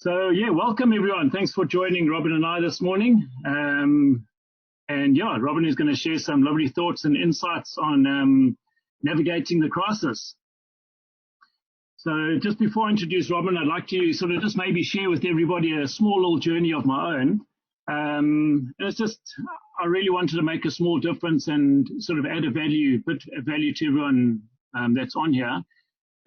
So yeah, welcome everyone. Thanks for joining Robin and I this morning. And yeah, Robin is going to share some lovely thoughts and insights on navigating the crisis. So just before I introduce Robin, I'd like to sort of just maybe share with everybody a small little journey of my own. And it's just, I really wanted to make a small difference and sort of add a bit of value to everyone that's on here.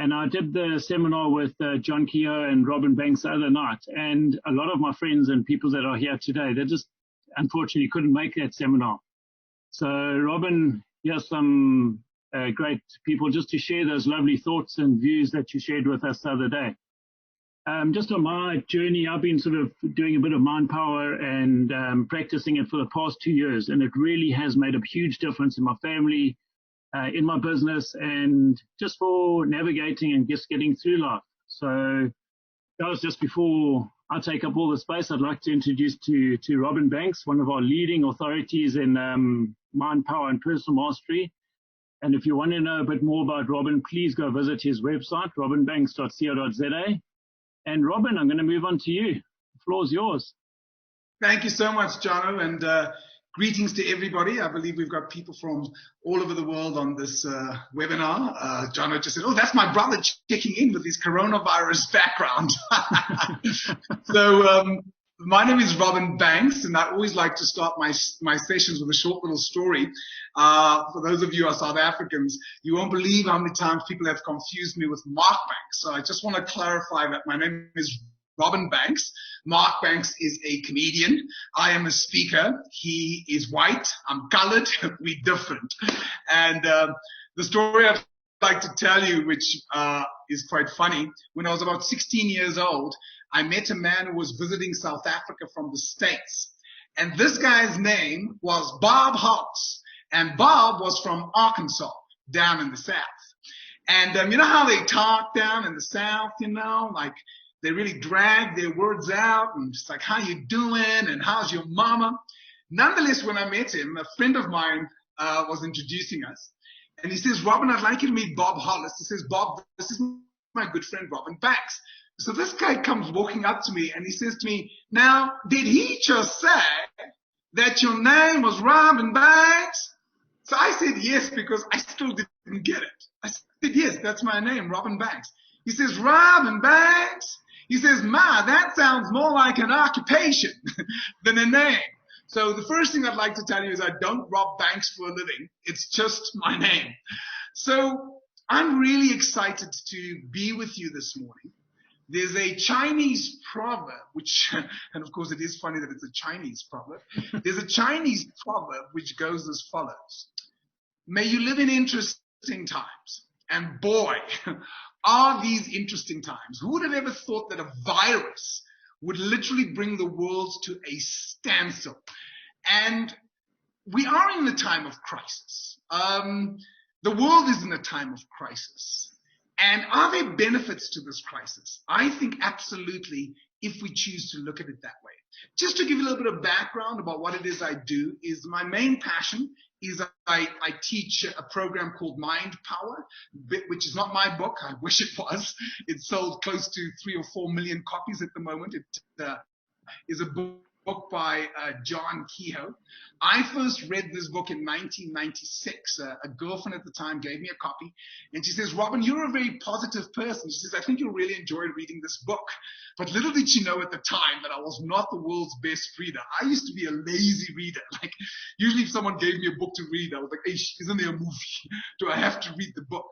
And I did the seminar with John Keogh and Robin Banks the other night. And a lot of my friends and people that are here today, they just unfortunately couldn't make that seminar. So Robin, here's some great people just to share those lovely thoughts and views that you shared with us the other day. Just on my journey, I've been sort of doing a bit of mind power and practicing it for the past 2 years. And it really has made a huge difference in my family, in my business, and just for navigating and just getting through life. So that was just before I take up all the space. I'd like to introduce to Robin Banks, one of our leading authorities in mind power and personal mastery. And if you want to know a bit more about Robin, please go visit his website, robinbanks.co.za. And Robin, I'm going to move on to you. The floor is yours. Thank you so much, Jono, and greetings to everybody. I believe we've got people from all over the world on this webinar. Jono just said, oh, that's my brother checking in with his coronavirus background. So my name is Robin Banks, and I always like to start my sessions with a short little story. For those of you who are South Africans, you won't believe how many times people have confused me with Mark Banks. So I just want to clarify that my name is Robin Banks. Mark Banks is a comedian. I am a speaker. He is white. I'm colored. We're different. And the story I'd like to tell you, which is quite funny, when I was about 16 years old, I met a man who was visiting South Africa from the States. And this guy's name was Bob Hollis. And Bob was from Arkansas, down in the South. And you know how they talk down in the South, like they really drag their words out and just like, how you doing and how's your mama? Nonetheless, when I met him, a friend of mine was introducing us. And he says, Robin, I'd like you to meet Bob Hollis. He says, Bob, this is my good friend, Robin Banks. So this guy comes walking up to me and he says to me, now, did he just say that your name was Robin Banks? So I said yes, because I still didn't get it. I said, yes, that's my name, Robin Banks. He says, Robin Banks? He says, that sounds more like an occupation than a name. So the first thing I'd like to tell you is I don't rob banks for a living. It's just my name. So I'm really excited to be with you this morning. There's a Chinese proverb, and of course it is funny that it's a Chinese proverb. There's a Chinese proverb which goes as follows. May you live in interesting times. And boy, are these interesting times. Who would have ever thought that a virus would literally bring the world to a standstill? And we are in a time of crisis. The world is in a time of crisis. And are there benefits to this crisis? I think absolutely, if we choose to look at it that way. Just to give you a little bit of background about what it is I do, is my main passion is I teach a program called Mind Power, which is not my book. I wish it was. It's sold close to 3 or 4 million copies at the moment. It is a book by John Keogh. I first read this book in 1996. A girlfriend at the time gave me a copy, and she says, Robin, you're a very positive person. She says, I think you'll really enjoy reading this book. But little did she know at the time that I was not the world's best reader. I used to be a lazy reader. Like, usually if someone gave me a book to read, I was like, hey, isn't there a movie? Do I have to read the book?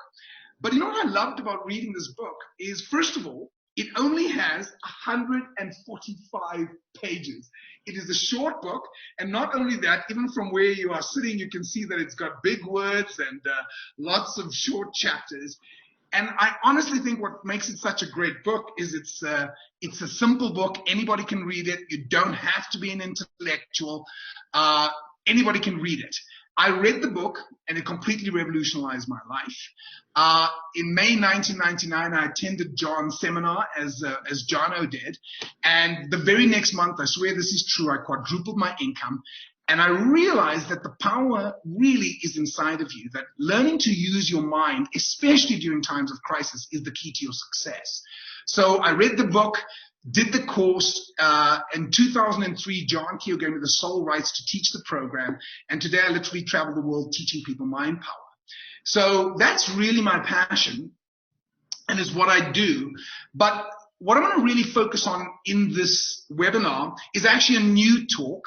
But you know what I loved about reading this book is, first of all, it only has 145 pages. It is a short book, and not only that, even from where you are sitting, you can see that it's got big words and lots of short chapters. And I honestly think what makes it such a great book is it's a simple book. Anybody can read it. You don't have to be an intellectual. Anybody can read it. I read the book, and it completely revolutionized my life. In May 1999, I attended John's seminar, as Jono did. And the very next month, I swear this is true, I quadrupled my income. And I realized that the power really is inside of you, that learning to use your mind, especially during times of crisis, is the key to your success. So I read the book, did the course. In 2003, John Keel gave me the sole rights to teach the program. And today I literally travel the world teaching people mind power. So that's really my passion and is what I do. But what I want to really focus on in this webinar is actually a new talk.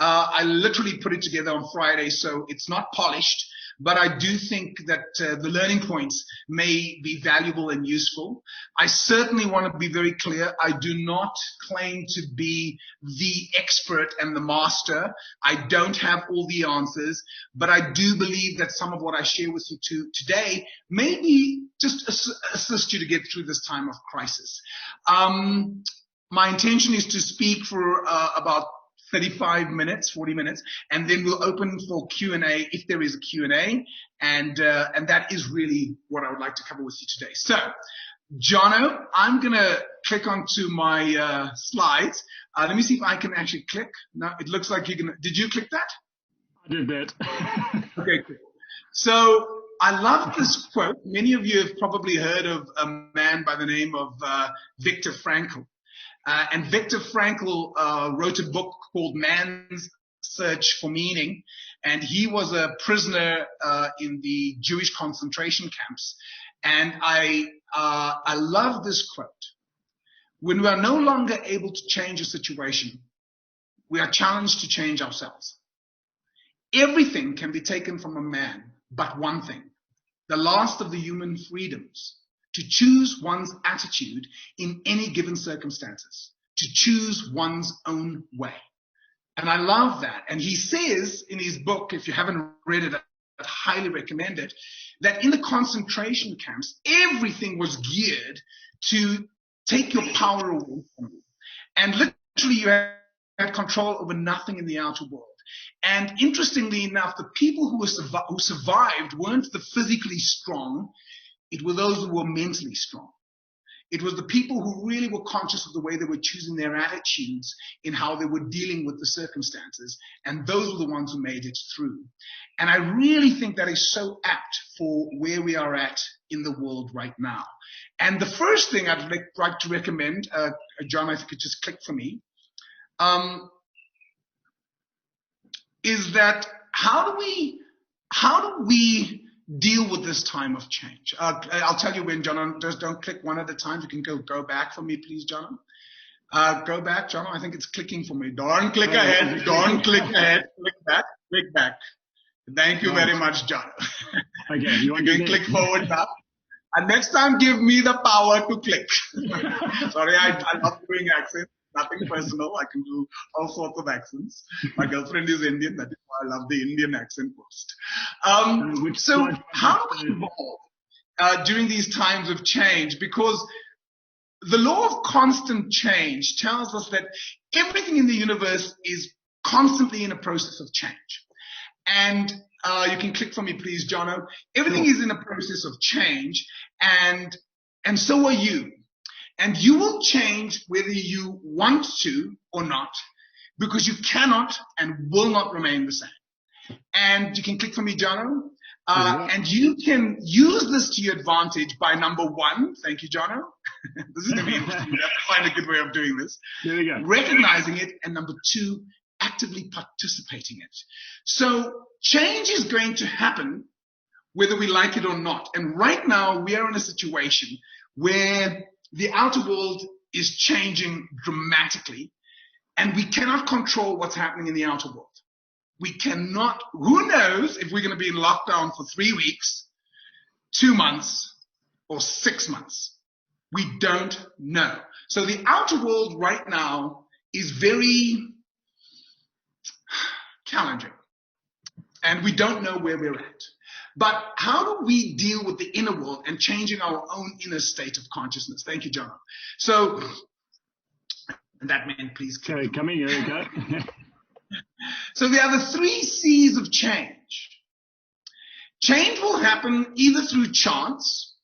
I literally put it together on Friday, so it's not polished, but I do think that the learning points may be valuable and useful. I certainly want to be very clear. I do not claim to be the expert and the master. I don't have all the answers, but I do believe that some of what I share with you today may be just assist you to get through this time of crisis. My intention is to speak for about 35 minutes, 40 minutes, and then we'll open for Q&A if there is a Q&A, and that is really what I would like to cover with you today. So, Jono, I'm going to click onto my slides. Let me see if I can actually click. No, it looks like you're going to. Did you click that? I did that. Okay, cool. So, I love this quote. Many of you have probably heard of a man by the name of Viktor Frankl. And Viktor Frankl wrote a book called Man's Search for Meaning, and he was a prisoner in the Jewish concentration camps. And I love this quote. When we are no longer able to change a situation, we are challenged to change ourselves. Everything can be taken from a man, but one thing, the last of the human freedoms, to choose one's attitude in any given circumstances, to choose one's own way. And I love that. And he says in his book, if you haven't read it, I highly recommend it, that in the concentration camps, everything was geared to take your power away from you. And literally you had control over nothing in the outer world. And interestingly enough, the people who survived weren't the physically strong. It were those who were mentally strong. It was the people who really were conscious of the way they were choosing their attitudes in how they were dealing with the circumstances. And those were the ones who made it through. And I really think that is so apt for where we are at in the world right now. And the first thing I'd like to recommend, John, if you could just click for me, is that how do we deal with this time of change? I'll tell you when, Jono. Just don't click one at a time. You can go back for me, please, Jono. Go back, Jono. I think it's clicking for me. Don't click ahead. Don't click ahead. Click back. Click back. Thank you very much, Jono. Okay, you can click forward now. And next time, give me the power to click. Sorry, I love doing accents. Nothing personal. I can do all sorts of accents. My girlfriend is Indian. That is why I love the Indian accent most. So how do we evolve during these times of change? Because the law of constant change tells us that everything in the universe is constantly in a process of change. And you can click for me, please, Jono. Everything is in a process of change, and so are you. And you will change whether you want to or not, because you cannot and will not remain the same. And you can click for me, Jono. And you can use this to your advantage by number one. Thank you, Jono. This is going to be interesting. You have to find a good way of doing this. There we go. Recognizing it. And number two, actively participating in it. So change is going to happen whether we like it or not. And right now we are in a situation where the outer world is changing dramatically, and we cannot control what's happening in the outer world. We cannot, who knows if we're going to be in lockdown for 3 weeks, 2 months, or 6 months. We don't know. So the outer world right now is very challenging, and we don't know where we're at. But how do we deal with the inner world and changing our own inner state of consciousness? Thank you, John. So, that meant please click. Okay, come in, here we go. So there are the 3 C's of change. Change will happen either through chance,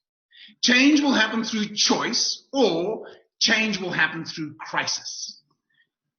change will happen through choice, or change will happen through crisis.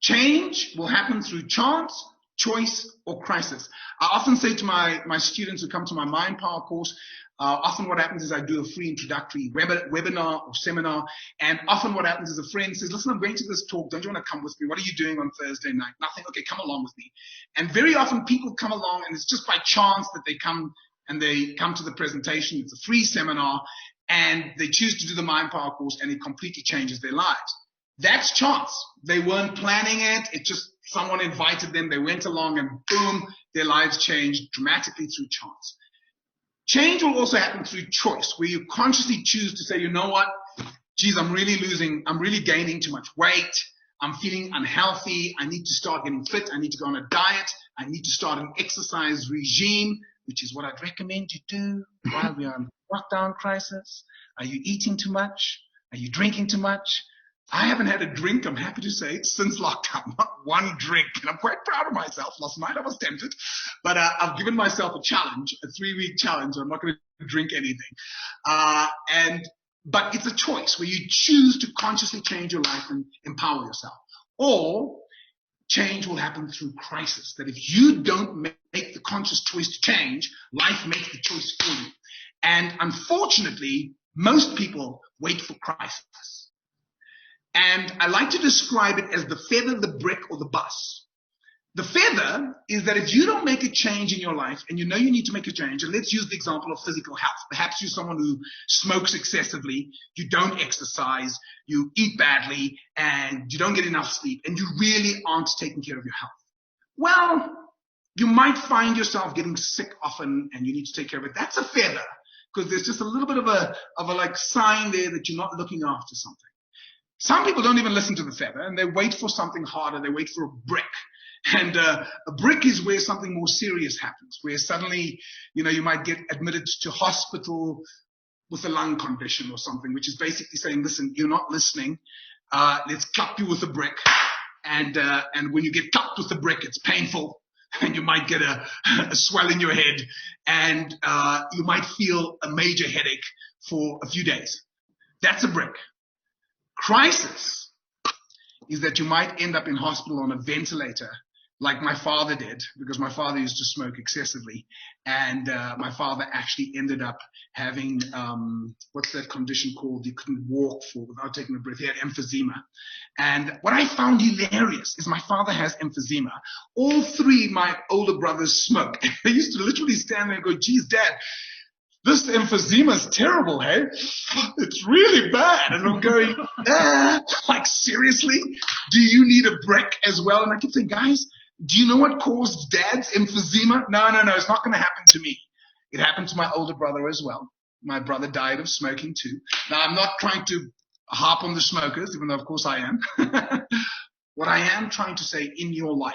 Change will happen through chance, choice or crisis. I often say to my students who come to my Mind Power course, often what happens is I do a free introductory webinar or seminar, and often what happens is a friend says, listen, I'm going to this talk, don't you want to come with me? What are you doing on Thursday night? Nothing. Okay, come along with me. And very often people come along, and it's just by chance that they come to the presentation. It's a free seminar, and they choose to do the Mind Power course, and it completely changes their lives. That's chance. They weren't planning it. It just, someone invited them, they went along, and boom, their lives changed dramatically through chance. Change will also happen through choice, where you consciously choose to say, you know what, geez, I'm really gaining too much weight. I'm feeling unhealthy. I need to start getting fit. I need to go on a diet. I need to start an exercise regime, which is what I'd recommend you do while we are in lockdown crisis. Are you eating too much? Are you drinking too much? I haven't had a drink, I'm happy to say, since lockdown. Not one drink. And I'm quite proud of myself. Last night I was tempted. But I've given myself a challenge, a 3-week challenge. I'm not going to drink anything. But it's a choice where you choose to consciously change your life and empower yourself. Or change will happen through crisis. That if you don't make the conscious choice to change, life makes the choice for you. And unfortunately, most people wait for crisis. And I like to describe it as the feather, the brick, or the bus. The feather is that if you don't make a change in your life, and you know you need to make a change, and let's use the example of physical health. Perhaps you're someone who smokes excessively, you don't exercise, you eat badly, and you don't get enough sleep, and you really aren't taking care of your health. Well, you might find yourself getting sick often, and you need to take care of it. That's a feather, because there's just a little bit of a like sign there that you're not looking after something. Some people don't even listen to the feather, and they wait for something harder. They wait for a brick. And a brick is where something more serious happens, where suddenly, you might get admitted to hospital with a lung condition or something, which is basically saying, listen, you're not listening. Let's clap you with a brick. And when you get clapped with the brick, it's painful. And you might get a swell in your head. And you might feel a major headache for a few days. That's a brick. Crisis is that you might end up in hospital on a ventilator like my father did, because my father used to smoke excessively. And my father actually ended up having, what's that condition called? He couldn't walk without taking a breath. He had emphysema. And what I found hilarious is my father has emphysema. All 3 my older brothers smoke. They used to literally stand there and go, geez, Dad, this emphysema is terrible, hey? It's really bad. And I'm going, like, seriously? Do you need a brick as well? And I keep saying, guys, do you know what caused Dad's emphysema? No, it's not going to happen to me. It happened to my older brother as well. My brother died of smoking too. Now, I'm not trying to harp on the smokers, even though, of course, I am. What I am trying to say, in your life,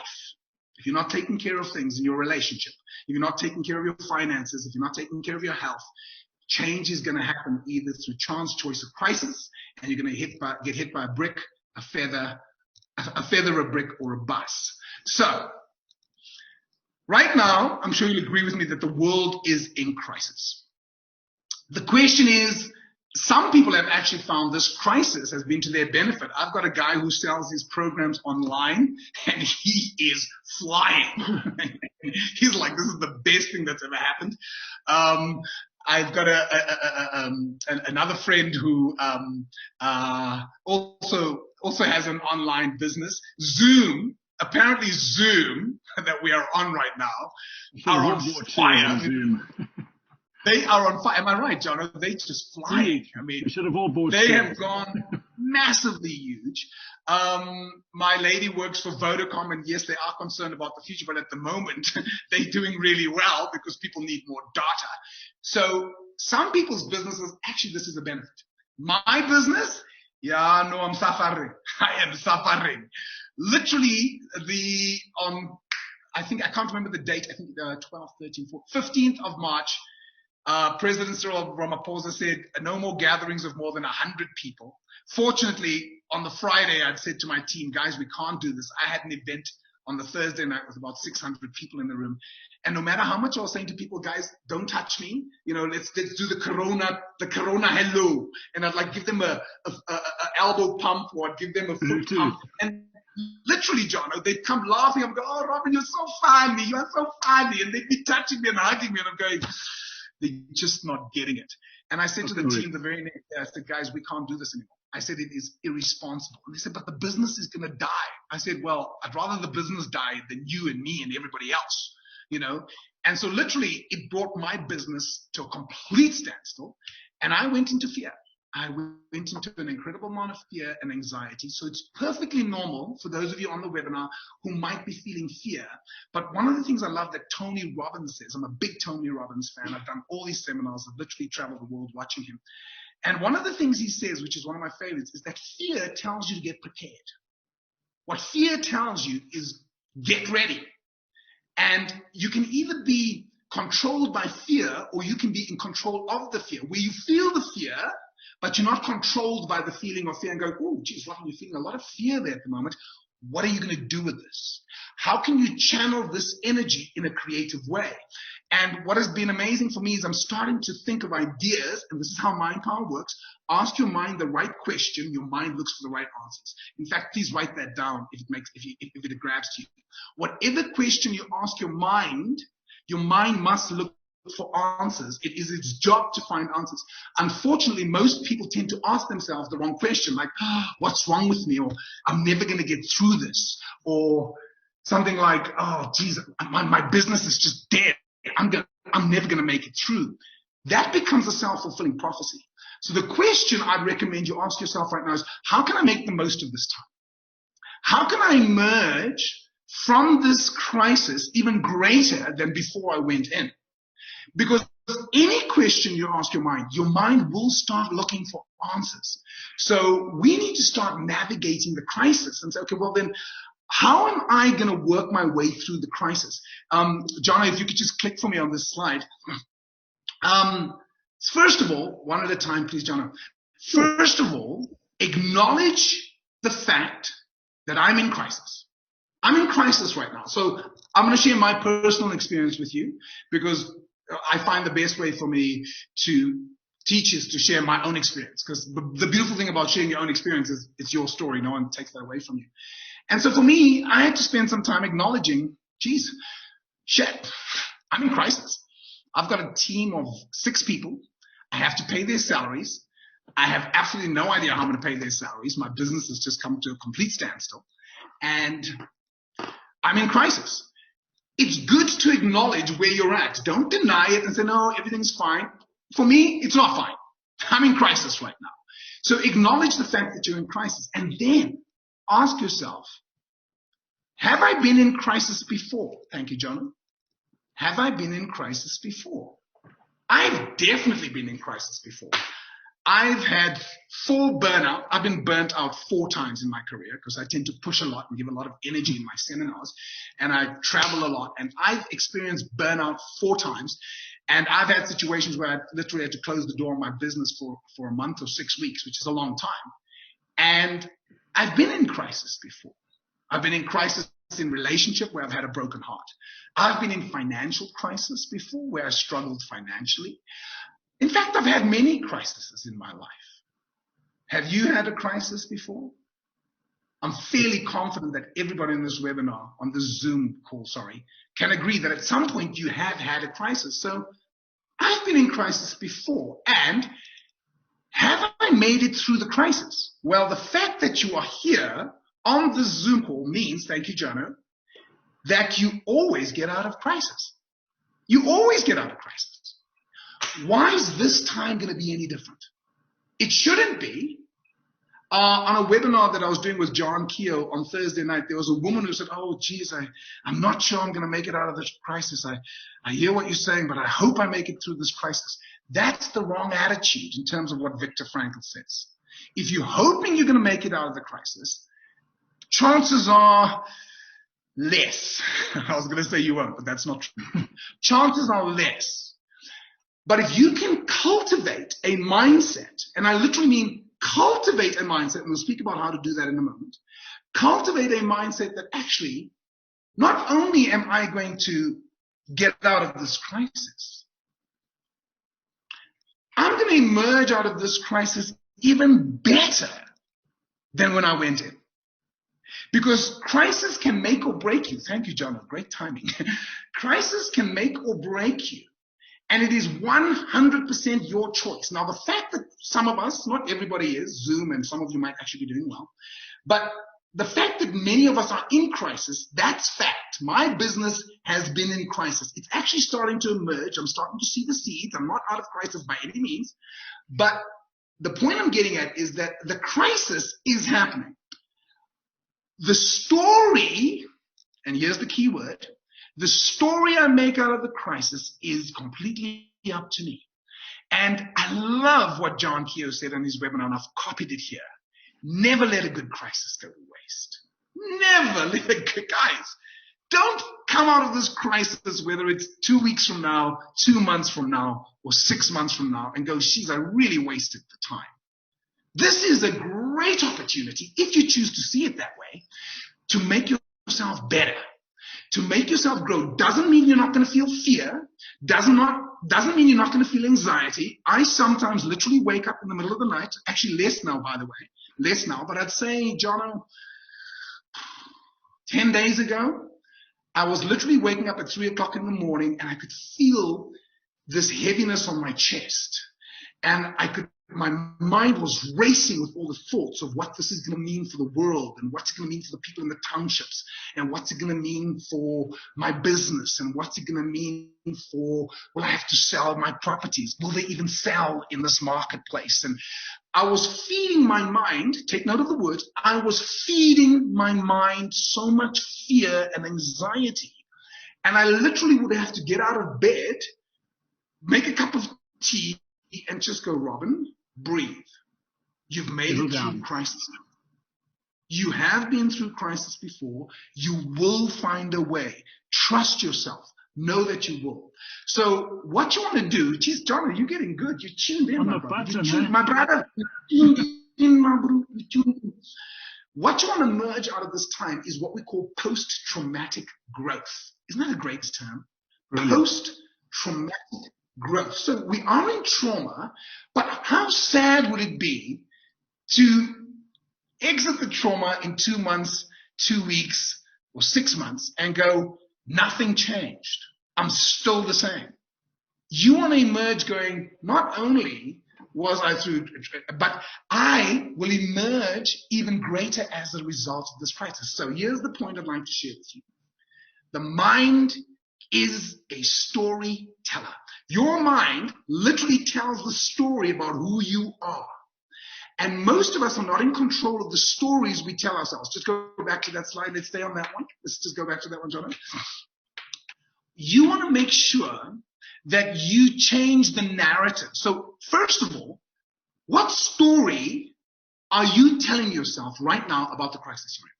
if you're not taking care of things in your relationship, if you're not taking care of your finances, if you're not taking care of your health, change is going to happen either through chance, choice, or crisis, and you're going to get hit by a brick, a feather, a brick, or a bus. So, right now, I'm sure you'll agree with me that the world is in crisis. The question is, some people have actually found this crisis has been to their benefit. I've got a guy who sells his programs online, and he is flying. He's like, this is the best thing that's ever happened. I've got another friend who also has an online business. Apparently Zoom, that we are on right now, are on fire. They are on fire. Am I right, Jono? They just flying. I mean, we should have all bought they have gone massively huge. My lady works for Vodacom, and yes, they are concerned about the future, but at the moment, they're doing really well because people need more data. So some people's businesses, actually, this is a benefit. My business, I'm suffering. I am suffering. Literally, I can't remember the date, I think 12, 13, 14, 15th of March, President Cyril Ramaphosa said no more gatherings of more than 100 people. Fortunately, on the Friday, I'd said to my team, guys, we can't do this. I had an event on the Thursday night with about 600 people in the room. And no matter how much I was saying to people, guys, don't touch me. Let's do the corona hello. And I'd like give them a elbow pump, or I'd give them a foot pump. And literally, Jono, they'd come laughing. I'm going, oh, Robin, you're so funny. You're so funny. And they'd be touching me and hugging me. And I'm going, they're just not getting it. And I said to the team the very next day, I said, guys, we can't do this anymore. I said, it is irresponsible. And they said, but the business is going to die. I said, well, I'd rather the business die than you and me and everybody else, you know. And so literally it brought my business to a complete standstill. And I went into fear. I went into an incredible amount of fear and anxiety. So it's perfectly normal for those of you on the webinar who might be feeling fear. But one of the things I love that Tony Robbins says, I'm a big Tony Robbins fan. I've done all these seminars. I've literally traveled the world watching him. And one of the things he says, which is one of my favorites, is that fear tells you to get prepared. What fear tells you is get ready. And you can either be controlled by fear or you can be in control of the fear, where you feel the fear, but you're not controlled by the feeling of fear and go, oh, geez, Robin, you're feeling a lot of fear there at the moment. What are you going to do with this? How can you channel this energy in a creative way? And what has been amazing for me is I'm starting to think of ideas, and this is how mind power works. Ask your mind the right question, your mind looks for the right answers. In fact, please write that down if it grabs to you. Whatever question you ask your mind must look for answers. It is its job to find answers. Unfortunately, most people tend to ask themselves the wrong question, like, oh, what's wrong with me? Or I'm never going to get through this. Or something like, oh, geez, my business is just dead. I'm never going to make it through. That becomes a self-fulfilling prophecy. So the question I'd recommend you ask yourself right now is, how can I make the most of this time? How can I emerge from this crisis even greater than before I went in? Because any question you ask your mind will start looking for answers. So we need to start navigating the crisis and say, okay, well then, how am I going to work my way through the crisis? Jono, if you could just click for me on this slide. First of all, one at a time, please, Jono. First of all, acknowledge the fact that I'm in crisis. I'm in crisis right now. So I'm going to share my personal experience with you because I find the best way for me to teach is to share my own experience. Because the beautiful thing about sharing your own experience is it's your story. No one takes that away from you. And so for me, I had to spend some time acknowledging, geez, shit, I'm in crisis. I've got a team of 6 people. I have to pay their salaries. I have absolutely no idea how I'm going to pay their salaries. My business has just come to a complete standstill. And I'm in crisis. It's good to acknowledge where you're at. Don't deny it and say, no, everything's fine. For me, it's not fine. I'm in crisis right now. So acknowledge the fact that you're in crisis. And then ask yourself, have I been in crisis before? Thank you, Jono. Have I been in crisis before? I've definitely been in crisis before. I've had 4 burnout. I've been burnt out 4 times in my career because I tend to push a lot and give a lot of energy in my seminars. And I travel a lot. And I've experienced burnout 4 times. And I've had situations where I literally had to close the door on my business for a month or 6 weeks, which is a long time. And I've been in crisis before. I've been in crisis in relationship where I've had a broken heart. I've been in financial crisis before where I struggled financially. In fact, I've had many crises in my life. Have you had a crisis before? I'm fairly confident that everybody in this webinar, on this Zoom call, can agree that at some point you have had a crisis. So I've been in crisis before. And have I made it through the crisis? Well, the fact that you are here on this Zoom call means, thank you, Jono, that you always get out of crisis. You always get out of crisis. Why is this time going to be any different? It shouldn't be. On a webinar that I was doing with John Keogh on Thursday night, there was a woman who said, oh, geez, I'm not sure I'm going to make it out of this crisis. I hear what you're saying, but I hope I make it through this crisis. That's the wrong attitude in terms of what Viktor Frankl says. If you're hoping you're going to make it out of the crisis, chances are less. I was going to say you won't, but that's not true. Chances are less. But if you can cultivate a mindset, and I literally mean cultivate a mindset, and we'll speak about how to do that in a moment, cultivate a mindset that actually, not only am I going to get out of this crisis, I'm going to emerge out of this crisis even better than when I went in. Because crisis can make or break you. Thank you, Jono. Great timing. Crisis can make or break you. And it is 100% your choice. Now, the fact that some of us, not everybody is, Zoom, and some of you might actually be doing well, but the fact that many of us are in crisis, that's fact. My business has been in crisis. It's actually starting to emerge. I'm starting to see the seeds. I'm not out of crisis by any means. But the point I'm getting at is that the crisis is happening. The story, and here's the key word, the story I make out of the crisis is completely up to me. And I love what John Keogh said on his webinar, and I've copied it here. Never let a good crisis go to waste. Never let a good, guys, don't come out of this crisis, whether it's 2 weeks from now, 2 months from now, or 6 months from now, and go, geez, I really wasted the time. This is a great opportunity, if you choose to see it that way, to make yourself better, to make yourself grow. Doesn't mean you're not going to feel fear, doesn't mean you're not going to feel anxiety. I sometimes literally wake up in the middle of the night, actually less now, by the way, less now, but I'd say, Jono, 10 days ago, I was literally waking up at 3 o'clock in the morning, and I could feel this heaviness on my chest, and my mind was racing with all the thoughts of what this is going to mean for the world, and what's it going to mean for the people in the townships, and what's it going to mean for my business, and what's it going to mean for, will I have to sell my properties? Will they even sell in this marketplace? And I was feeding my mind, take note of the words, I was feeding my mind so much fear and anxiety. And I literally would have to get out of bed, make a cup of tea, and just go, Robin, breathe. You've made it through crisis. You have been through crisis before. You will find a way. Trust yourself. Know that you will. So what you want to do, geez, John, you're getting good. You're tuned in, my brother. My brother, you're tuned in, my brother. What you want to merge out of this time is what we call post-traumatic growth. Isn't that a great term? Brilliant. Post-traumatic growth. So we are in trauma, but how sad would it be to exit the trauma in 2 months, 2 weeks, or 6 months and go, nothing changed. I'm still the same. You want to emerge going, not only was I through, but I will emerge even greater as a result of this crisis. So here's the point I'd like to share with you. The mind is a storyteller. Your mind literally tells the story about who you are. And most of us are not in control of the stories we tell ourselves. Just go back to that slide. Let's stay on that one. Let's just go back to that one, Jono. You want to make sure that you change the narrative. So first of all, what story are you telling yourself right now about the crisis you're in?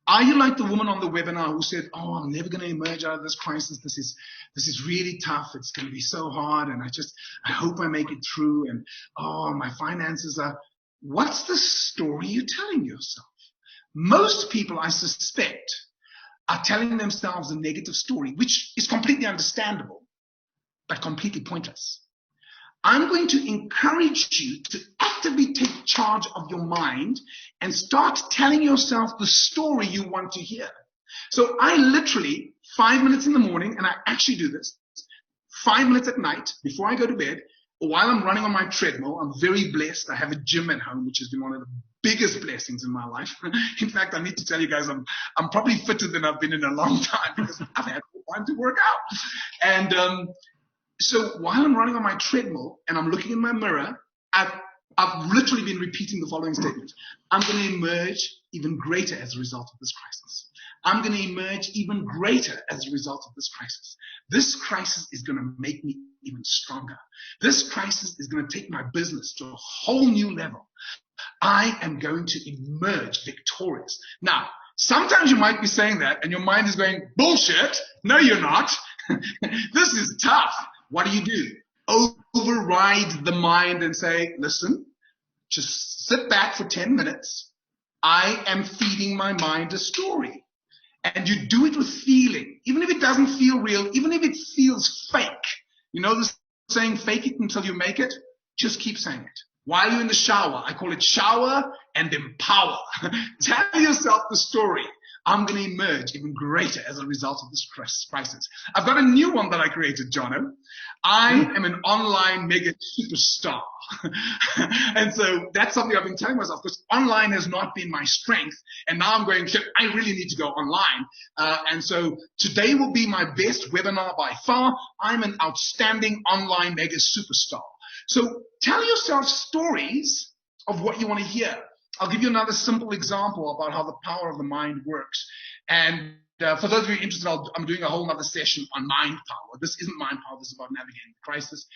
Are you like the woman on the webinar who said, oh, I'm never going to emerge out of this crisis. This is really tough. It's going to be so hard. And I hope I make it through. And, oh, my finances are. What's the story you're telling yourself? Most people, I suspect, are telling themselves a negative story, which is completely understandable, but completely pointless. I'm going to encourage you to actively take charge of your mind and start telling yourself the story you want to hear. So I literally, 5 minutes in the morning, and I actually do this, 5 minutes at night before I go to bed, while I'm running on my treadmill. I'm very blessed. I have a gym at home, which has been one of the biggest blessings in my life. In fact, I need to tell you guys, I'm probably fitter than I've been in a long time because I've had time to work out. And so while I'm running on my treadmill and I'm looking in my mirror, I've literally been repeating the following statement. I'm going to emerge even greater as a result of this crisis. I'm going to emerge even greater as a result of this crisis. This crisis is going to make me even stronger. This crisis is going to take my business to a whole new level. I am going to emerge victorious. Now, sometimes you might be saying that and your mind is going, bullshit. No, you're not. This is tough. What do? Override the mind and say, listen, just sit back for 10 minutes. I am feeding my mind a story. And you do it with feeling. Even if it doesn't feel real, even if it feels fake. You know this saying, fake it until you make it? Just keep saying it. While you're in the shower, I call it shower and empower. Tell yourself the story. I'm going to emerge even greater as a result of this crisis. I've got a new one that I created, Jono. I am an online mega superstar. And so that's something I've been telling myself, because online has not been my strength. And now I'm going, I really need to go online. And so today will be my best webinar by far. I'm an outstanding online mega superstar. So tell yourself stories of what you want to hear. I'll give you another simple example about how the power of the mind works. And for those of you interested, I'm doing a whole other session on mind power. This isn't mind power. This is about navigating the crisis.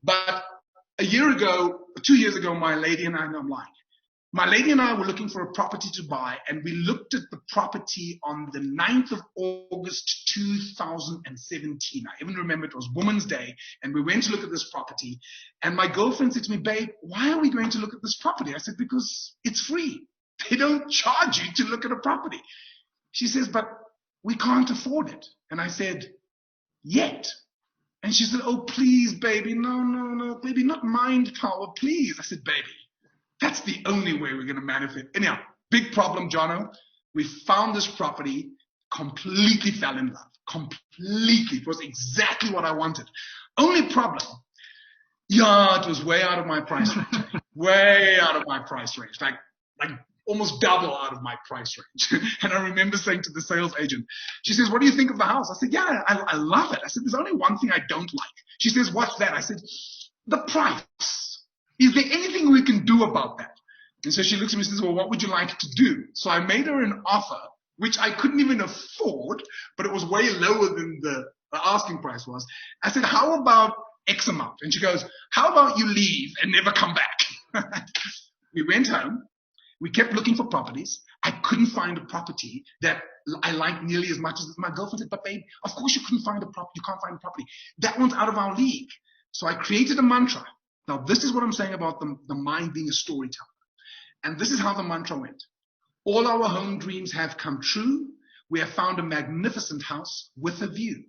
But a year ago, 2 years ago, my lady and I were looking for a property to buy, and we looked at the property on the 9th of August, 2017. I even remember it was Women's Day, and we went to look at this property, and my girlfriend said to me, babe, why are we going to look at this property? I said, because it's free. They don't charge you to look at a property. She says, but we can't afford it. And I said, yet. And she said, oh, please, baby, no, baby, not mind power, please. I said, baby, that's the only way we're going to manifest. Anyhow, big problem, Jono. We found this property, completely fell in love. Completely. It was exactly what I wanted. Only problem, it was way out of my price range. Way out of my price range. Like almost double out of my price range. And I remember saying to the sales agent, she says, what do you think of the house? I said, yeah, I love it. I said, there's only one thing I don't like. She says, what's that? I said, the price. Is there anything we can do about that? And so she looks at me and says, well, what would you like to do? So I made her an offer, which I couldn't even afford, but it was way lower than the asking price was. I said, how about X amount? And she goes, how about you leave and never come back? We went home. We kept looking for properties. I couldn't find a property that I liked nearly as much as my girlfriend said, but babe, of course you couldn't find a property. You can't find a property. That one's out of our league. So I created a mantra. Now, this is what I'm saying about the mind being a storyteller. And this is how the mantra went. All our home dreams have come true. We have found a magnificent house with a view.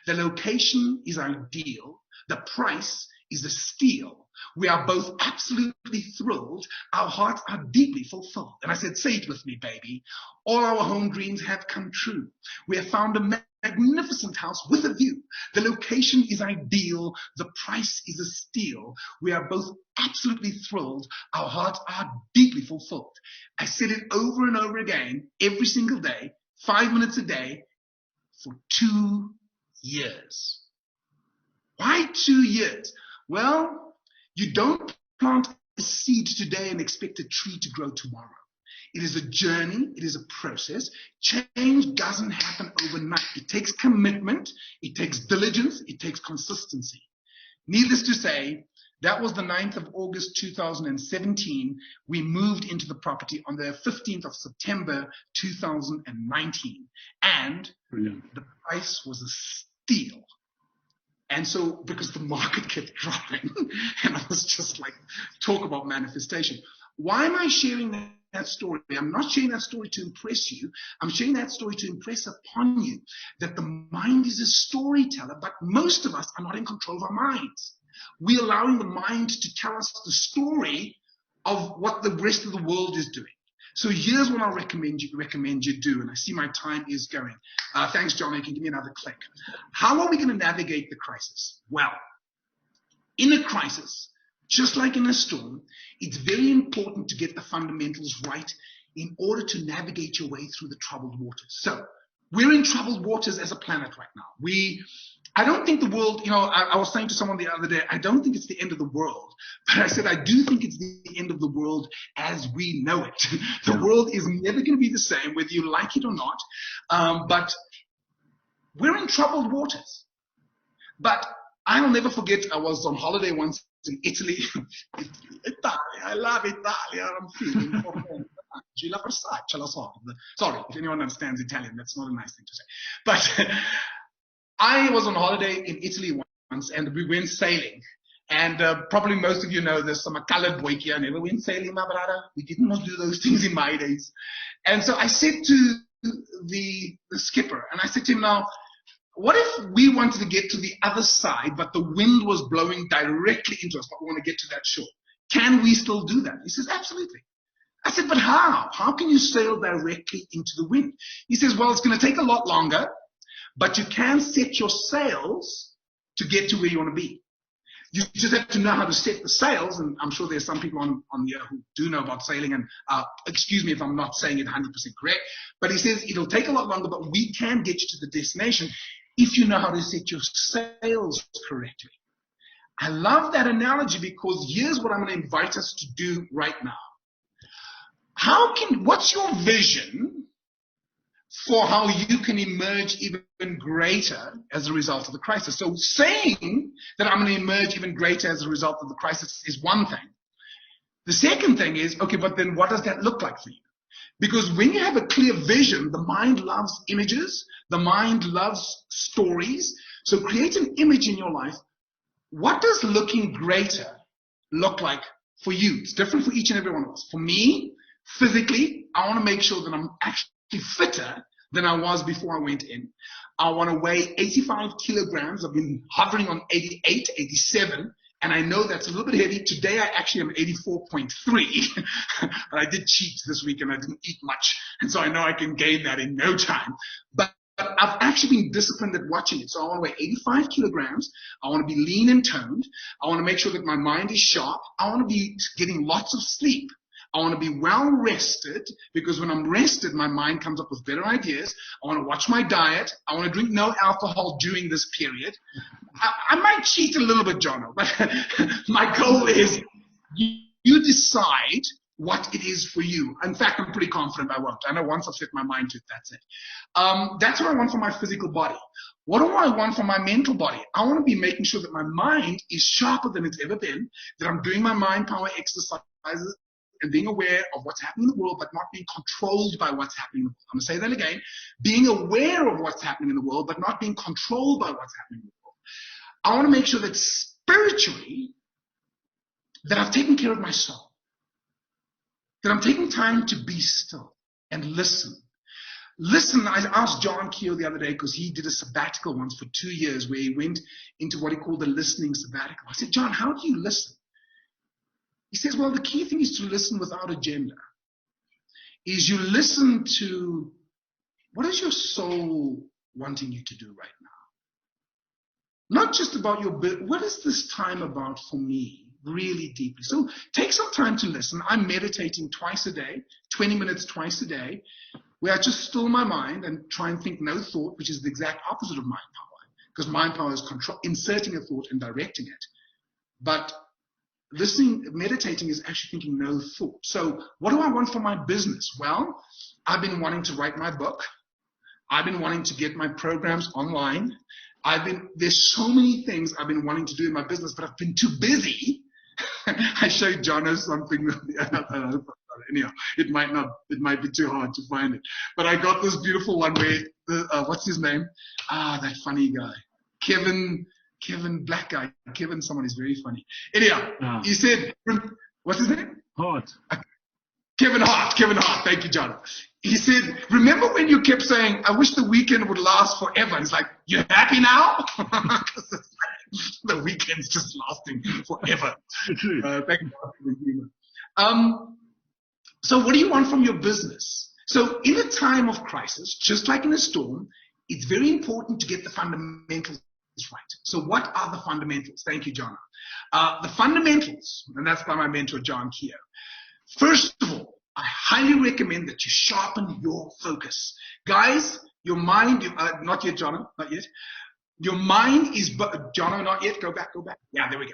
The location is ideal. The price is a steal. We are both absolutely thrilled. Our hearts are deeply fulfilled. And I said, say it with me, baby. All our home dreams have come true. We have found a magnificent house with a view. The location is ideal. The price is a steal. We are both absolutely thrilled. Our hearts are deeply fulfilled. I said it over and over again, every single day, 5 minutes a day, for 2 years. Why 2 years? Well, you don't plant a seed today and expect a tree to grow tomorrow. It is a journey. It is a process. Change doesn't happen overnight. It takes commitment. It takes diligence. It takes consistency. Needless to say, that was the 9th of August, 2017. We moved into the property on the 15th of September, 2019. And the price was a steal. And so, because the market kept dropping, and I was just like, talk about manifestation. Why am I sharing that story? I'm not sharing that story to impress you. I'm sharing that story to impress upon you that the mind is a storyteller, but most of us are not in control of our minds. We're allowing the mind to tell us the story of what the rest of the world is doing. So here's what I'll recommend you do, and I see my time is going. Thanks, John. You can give me another click. How are we going to navigate the crisis? Well, in a crisis, just like in a storm, it's very important to get the fundamentals right in order to navigate your way through the troubled waters. So we're in troubled waters as a planet right now. I don't think the world, I was saying to someone the other day, I don't think it's the end of the world, but I said, I do think it's the end of the world as we know it. The world is never going to be the same, whether you like it or not. But we're in troubled waters. But I'll never forget, I was on holiday once in Italy. Italy, I love Italy. I'm feeling Sorry, if anyone understands Italian, that's not a nice thing to say. But I was on holiday in Italy once, and we went sailing. And probably most of you know this. I'm a colored boy here. I never went sailing, my brother. We did not do those things in my days. And so I said to the skipper, and I said to him, now, what if we wanted to get to the other side, but the wind was blowing directly into us, but we want to get to that shore? Can we still do that? He says, absolutely. I said, but how? How can you sail directly into the wind? He says, well, it's going to take a lot longer, but you can set your sails to get to where you want to be. You just have to know how to set the sails, and I'm sure there's some people on here who do know about sailing, and excuse me if I'm not saying it 100% correct, but he says it'll take a lot longer, but we can get you to the destination if you know how to set your sails correctly. I love that analogy because here's what I'm going to invite us to do right now. What's your vision for how you can emerge even greater as a result of the crisis? So saying that I'm going to emerge even greater as a result of the crisis is one thing. The second thing is, okay, but then what does that look like for you? Because when you have a clear vision, the mind loves images, the mind loves stories. So create an image in your life. What does looking greater look like for you? It's different for each and every one of us. For me, physically, I want to make sure that I'm actually fitter than I was before I went in. I want to weigh 85 kilograms. I've been hovering on 88, 87, and I know that's a little bit heavy. Today, I actually am 84.3, but I did cheat this week and I didn't eat much, and so I know I can gain that in no time. But I've actually been disciplined at watching it. So I want to weigh 85 kilograms. I want to be lean and toned. I want to make sure that my mind is sharp. I want to be getting lots of sleep. I want to be well rested, because when I'm rested, my mind comes up with better ideas. I want to watch my diet. I want to drink no alcohol during this period. I might cheat a little bit, Jono, but my goal is you decide what it is for you. In fact, I'm pretty confident I won't. I know once I've set my mind to it, that's it. That's what I want for my physical body. What do I want for my mental body? I want to be making sure that my mind is sharper than it's ever been, that I'm doing my mind power exercises, and being aware of what's happening in the world, but not being controlled by what's happening in the world. I'm going to say that again. Being aware of what's happening in the world, but not being controlled by what's happening in the world. I want to make sure that spiritually, that I've taken care of my soul. That I'm taking time to be still and listen. Listen, I asked John Keogh the other day, because he did a sabbatical once for 2 years where he went into what he called a listening sabbatical. I said, John, how do you listen? He says, well, the key thing is to listen without agenda. Is you listen to, what is your soul wanting you to do right now? Not just about your, what is this time about for me, really deeply? So take some time to listen. I'm meditating twice a day, 20 minutes twice a day, where I just still my mind and try and think no thought, which is the exact opposite of mind power. Because mind power is inserting a thought and directing it. But listening, meditating is actually thinking no thought. So what do I want for my business? Well, I've been wanting to write my book. I've been wanting to get my programs online. There's so many things I've been wanting to do in my business, but I've been too busy. I showed Jono something. Anyhow, it might be too hard to find it. But I got this beautiful one where, what's his name? That funny guy. Kevin, black guy. Kevin, someone is very funny. Anyhow, he said, what's his name? Hart. Kevin Hart. Thank you, John. He said, remember when you kept saying, I wish the weekend would last forever? It's like, you're happy now? The weekend's just lasting forever. Thank you for the humor. So what do you want from your business? So in a time of crisis, just like in a storm, it's very important to get the fundamentals right. So what are the fundamentals? Thank you, John. The fundamentals, and that's by my mentor, John Keogh. First of all, I highly recommend that you sharpen your focus. Guys, your mind, not yet, Jono, not yet. Your mind is, Jono, not yet, go back. Yeah, there we go.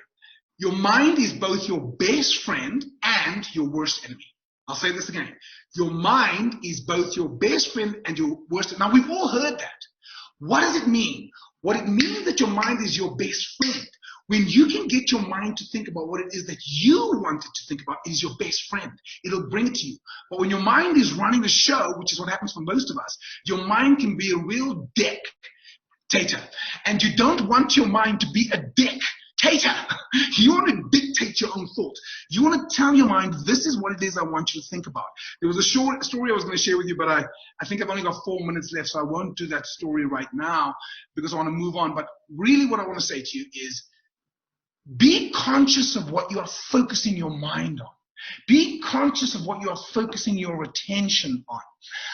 Your mind is both your best friend and your worst enemy. I'll say this again. Your mind is both your best friend and your worst enemy. Now, we've all heard that. What does it mean? What it means that your mind is your best friend. When you can get your mind to think about what it is that you wanted to think about, is your best friend. It'll bring it to you. But when your mind is running the show, which is what happens for most of us, your mind can be a real dictator. And you don't want your mind to be a dictator. You want to dictate your own thought. You want to tell your mind, this is what it is I want you to think about. There was a short story I was going to share with you, but I think I've only got 4 minutes left, so I won't do that story right now because I want to move on. But really what I want to say to you is, Be conscious of what you are focusing your mind on. Be conscious of what you are focusing your attention on.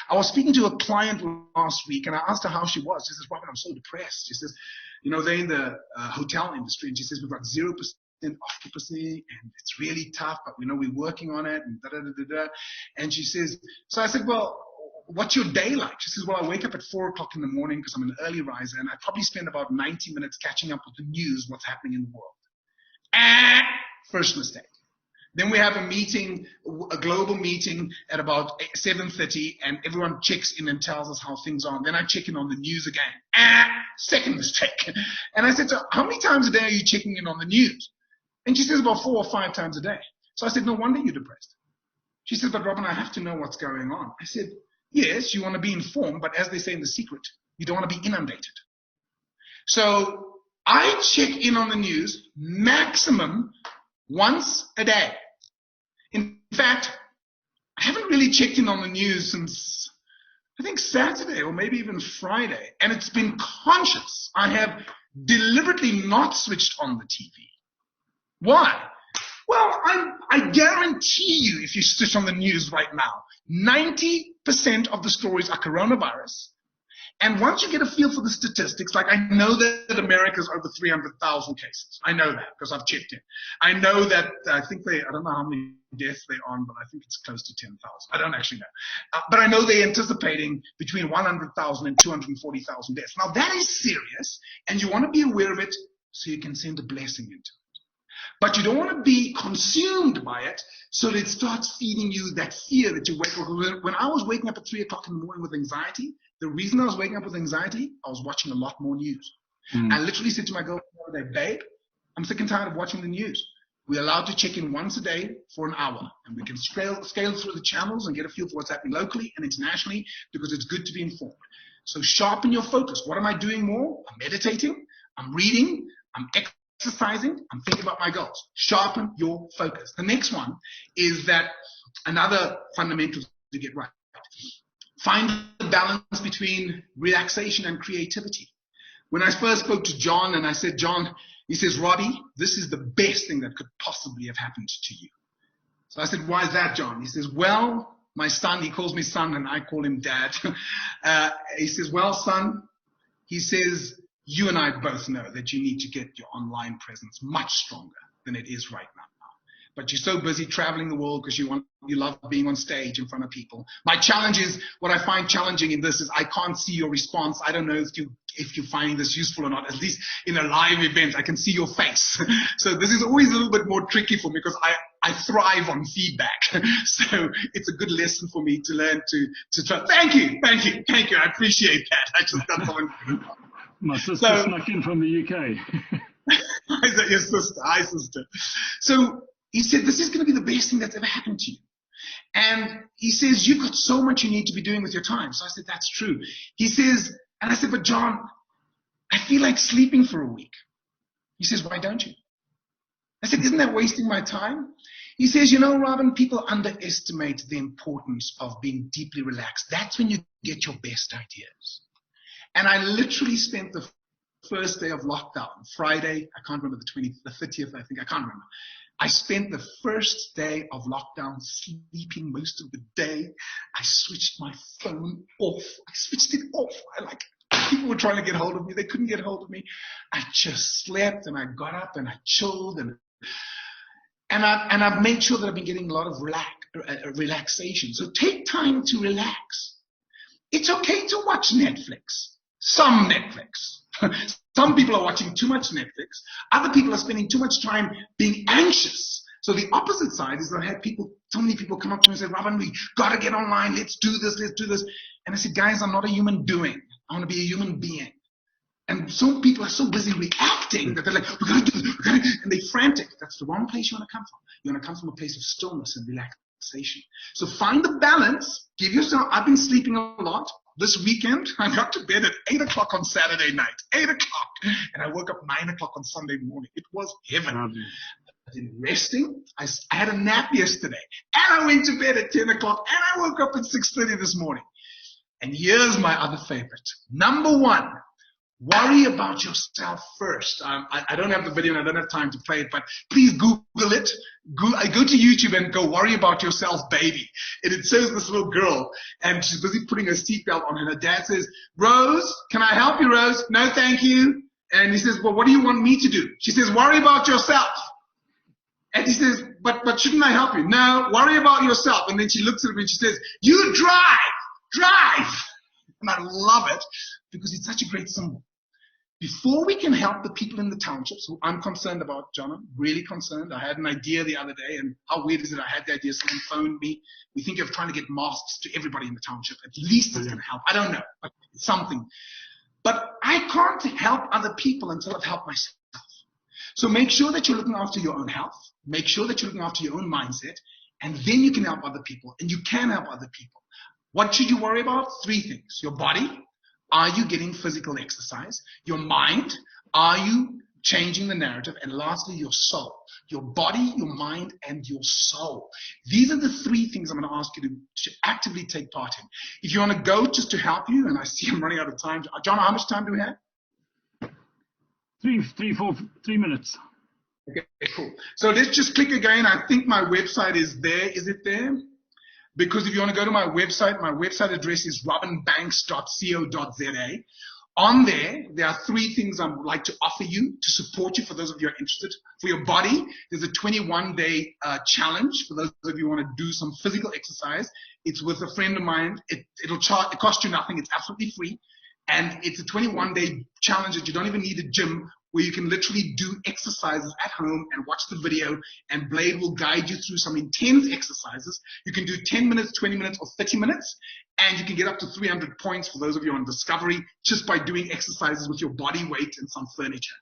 I was speaking to a client last week, and I asked her how she was. She says, Robin, I'm so depressed. She says, they're in the hotel industry, and she says, we've got 0% occupancy, and it's really tough, but we're working on it, and da-da-da-da-da. And she says, so I said, well, what's your day like? She says, well, I wake up at 4 o'clock in the morning because I'm an early riser, and I probably spend about 90 minutes catching up with the news, what's happening in the world. First mistake. Then we have a meeting, a global meeting at about 7:30, and everyone checks in and tells us how things are. And then I check in on the news again. Second mistake. And I said, so how many times a day are you checking in on the news? And she says about 4 or 5 times a day. So I said, no wonder you're depressed. She says, but Robin, I have to know what's going on. I said, yes, you want to be informed, but as they say in The Secret, you don't want to be inundated. So I check in on the news maximum once a day. In fact, I haven't really checked in on the news since, I think, Saturday or maybe even Friday. And it's been conscious. I have deliberately not switched on the TV. Why? Well, I guarantee you, if you switch on the news right now, 90% of the stories are coronavirus. And once you get a feel for the statistics, like I know that America's over 300,000 cases. I know that because I've checked it. I know that I don't know how many deaths they're on, but I think it's close to 10,000. I don't actually know. But I know they're anticipating between 100,000 and 240,000 deaths. Now that is serious, and you want to be aware of it so you can send a blessing into it. But you don't want to be consumed by it so that it starts feeding you that fear that you wake up. When I was waking up at 3 o'clock in the morning with anxiety, the reason I was waking up with anxiety, I was watching a lot more news. I literally said to my girlfriend the other day, babe, I'm sick and tired of watching the news. We're allowed to check in once a day for an hour, and we can scale through the channels and get a feel for what's happening locally and internationally, because it's good to be informed. So sharpen your focus. What am I doing more? I'm meditating, I'm reading, I'm exercising, I'm thinking about my goals. Sharpen your focus. The next one is that another fundamental to get right. Find the balance between relaxation and creativity. When I first spoke to John and I said, John, he says, Robbie, this is the best thing that could possibly have happened to you. So I said, why is that, John? He says, well, my son, he calls me son and I call him dad. He says, well, son, he says, you and I both know that you need to get your online presence much stronger than it is right now. But you're so busy traveling the world because you love being on stage in front of people. My challenge is, what I find challenging in this is I can't see your response. I don't know if you're finding this useful or not. At least in a live event, I can see your face. So this is always a little bit more tricky for me because I thrive on feedback. So it's a good lesson for me to learn to try. Thank you. I appreciate that. I just got someone. My sister snuck in from the UK. Is that your sister? Hi, sister. So he said, this is going to be the best thing that's ever happened to you. And he says, you've got so much you need to be doing with your time. So I said, that's true. He says, and I said, but John, I feel like sleeping for a week. He says, why don't you? I said, isn't that wasting my time? He says, Robin, people underestimate the importance of being deeply relaxed. That's when you get your best ideas. And I literally spent the first day of lockdown, Friday, I can't remember, the 30th, I think, I can't remember. I spent the first day of lockdown sleeping most of the day. I switched my phone off. I switched it off. People were trying to get hold of me. They couldn't get hold of me. I just slept and I got up and I chilled and I've made sure that I've been getting a lot of relaxation. So take time to relax. It's okay to watch Netflix. Some Netflix. Some people are watching too much Netflix. Other people are spending too much time being anxious. So the opposite side is I've had so many people come up to me and say, Robin, we got to get online. Let's do this. And I said, guys, I'm not a human doing. I want to be a human being. And some people are so busy reacting that they're like, we got to do this. And they're frantic. That's the wrong place you want to come from. You want to come from a place of stillness and relaxation. So find the balance. Give yourself, I've been sleeping a lot. This weekend, I got to bed at 8 o'clock on Saturday night, 8 o'clock, and I woke up 9 o'clock on Sunday morning. It was heaven. I've been resting. I had a nap yesterday, and I went to bed at 10 o'clock, and I woke up at 6:30 this morning. And here's my other favorite. Number one, Worry about yourself first. I don't have the video and I don't have time to play it, but please Google it. I go to YouTube and go, worry about yourself, baby. And it shows this little girl and she's busy putting her seatbelt on and her dad says, Rose, can I help you, Rose? No, thank you. And he says, well, what do you want me to do? She says, worry about yourself. And he says, but shouldn't I help you? No, worry about yourself. And then she looks at him and she says, you drive. And I love it because it's such a great symbol. Before we can help the people in the townships, who I'm concerned about, Jono, really concerned. I had an idea the other day, and how weird is it? I had the idea, someone phoned me. We think of trying to get masks to everybody in the township. At least it's going to help. I don't know, but it's something. But I can't help other people until I've helped myself. So make sure that you're looking after your own health. Make sure that you're looking after your own mindset, and then you can help other people, and you can help other people. What should you worry about? 3 things. Your body. Are you getting physical exercise? Your mind. Are you changing the narrative? And lastly, your soul. Your body, your mind, and your soul. These are the 3 things I'm going to ask you to actively take part in. If you want to go just to help you, and I see I'm running out of time. John, how much time do we have? 3 minutes. Okay, cool. So let's just click again. I think my website is there. Is it there? Because if you want to go to my website address is robinbanks.co.za. On there are 3 things I would like to offer you to support you for those of you who are interested. For your body, there's a 21-day challenge for those of you who want to do some physical exercise. It's with a friend of mine. It cost you nothing. It's absolutely free. And it's a 21-day challenge that you don't even need a gym, where you can literally do exercises at home and watch the video, and Blade will guide you through some intense exercises. You can do 10 minutes, 20 minutes, or 30 minutes, and you can get up to 300 points for those of you on Discovery just by doing exercises with your body weight and some furniture.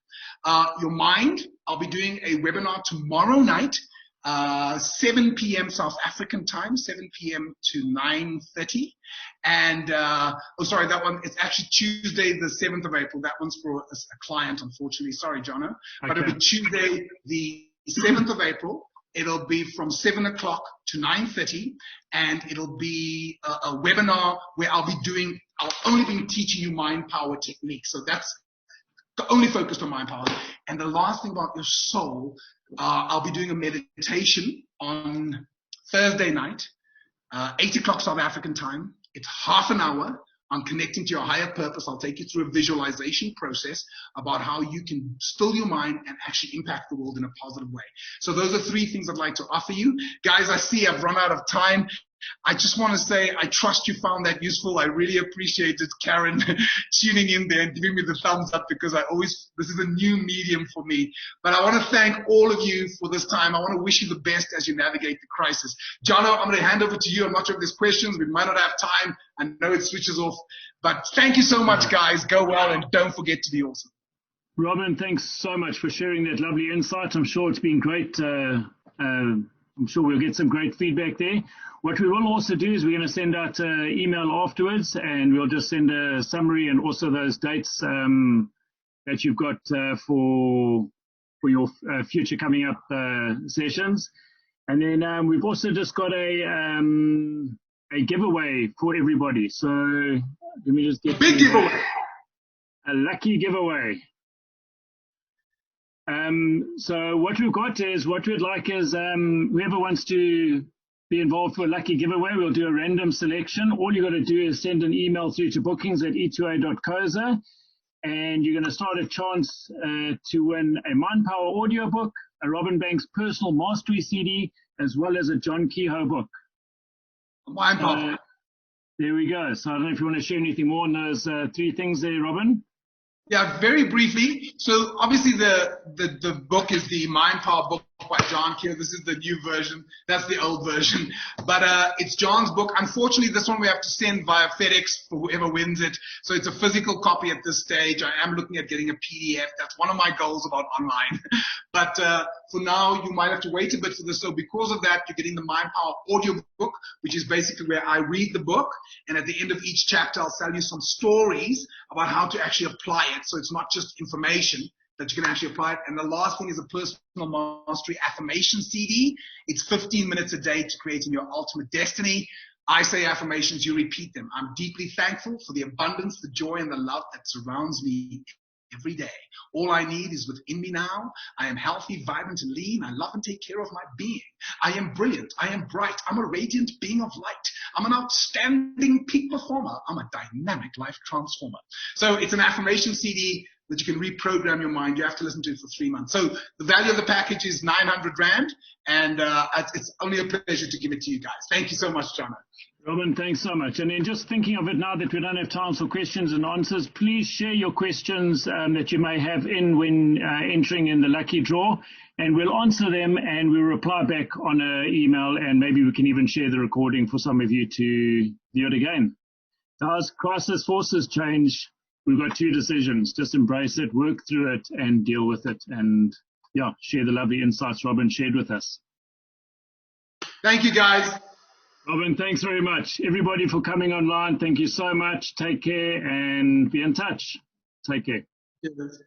Your mind, I'll be doing a webinar tomorrow night, 7 p.m. South African time, 7 p.m. to 9:30. And, that one, it's actually Tuesday, the 7th of April. That one's for a client, unfortunately. Sorry, Jono. Okay. But it'll be Tuesday, the 7th of April. It'll be from 7 o'clock to 9:30. And it'll be a webinar where I'll only be teaching you mind power techniques. So that's only focused on mind power. And the last thing about your soul, I'll be doing a meditation on Thursday night, 8 o'clock South African time. It's half an hour on connecting to your higher purpose. I'll take you through a visualization process about how you can still your mind and actually impact the world in a positive way. So those are 3 things I'd like to offer you. Guys, I see I've run out of time. I just want to say I trust you found that useful. I really appreciated Karen tuning in there and giving me the thumbs up, because this is a new medium for me. But I want to thank all of you for this time. I want to wish you the best as you navigate the crisis. Jono, I'm going to hand over to you. I'm not sure if there's questions. We might not have time. I know it switches off. But thank you so much, guys. Go well, and don't forget to be awesome. Robin, thanks so much for sharing that lovely insight. I'm sure it's been great. I'm sure we'll get some great feedback there. What we will also do is we're going to send out an email afterwards, and we'll just send a summary and also those dates that you've got for your future coming up sessions. And then we've also just got a giveaway for everybody. So let me just get big giveaway. A lucky giveaway. So what we've got is, what we'd like is whoever wants to be involved for a lucky giveaway, we'll do a random selection. All you got to do is send an email through to bookings@e2a.co.za, and you're going to start a chance to win a Mind Power audiobook, a Robin Banks personal mastery CD, as well as a John Kehoe book. Mind Power. There we go. So I don't know if you want to share anything more on those 3 things there, Robin. Yeah, very briefly. So obviously the book is the Mind Power book by John Kehoe. This is the new version. That's the old version. But it's John's book. Unfortunately, this one we have to send via FedEx for whoever wins it. So it's a physical copy at this stage. I am looking at getting a PDF. That's one of my goals about online. But for now, you might have to wait a bit for this. So because of that, you're getting the Mind Power audio book, which is basically where I read the book. And at the end of each chapter, I'll tell you some stories about how to actually apply it. So it's not just information, that you can actually apply it. And the last thing is a personal mastery affirmation CD. It's 15 minutes a day to creating your ultimate destiny. I say affirmations, you repeat them. I'm deeply thankful for the abundance, the joy, and the love that surrounds me every day. All I need is within me now. I am healthy, vibrant, and lean. I love and take care of my being. I am brilliant. I am bright. I'm a radiant being of light. I'm an outstanding peak performer. I'm a dynamic life transformer. So it's an affirmation CD that you can reprogram your mind. You have to listen to it for 3 months. So the value of the package is 900 Rand, and it's only a pleasure to give it to you guys. Thank you so much, Jono. Robin, thanks so much. And then just thinking of it now that we don't have time for questions and answers, please share your questions that you may have in when entering in the lucky draw, and we'll answer them and we'll reply back on an email, and maybe we can even share the recording for some of you to view it again. As crisis forces change, we've got 2 decisions. Just embrace it, work through it, and deal with it. And yeah, share the lovely insights Robin shared with us. Thank you, guys. Robin, thanks very much. Everybody for coming online, thank you so much. Take care and be in touch. Take care. Yes.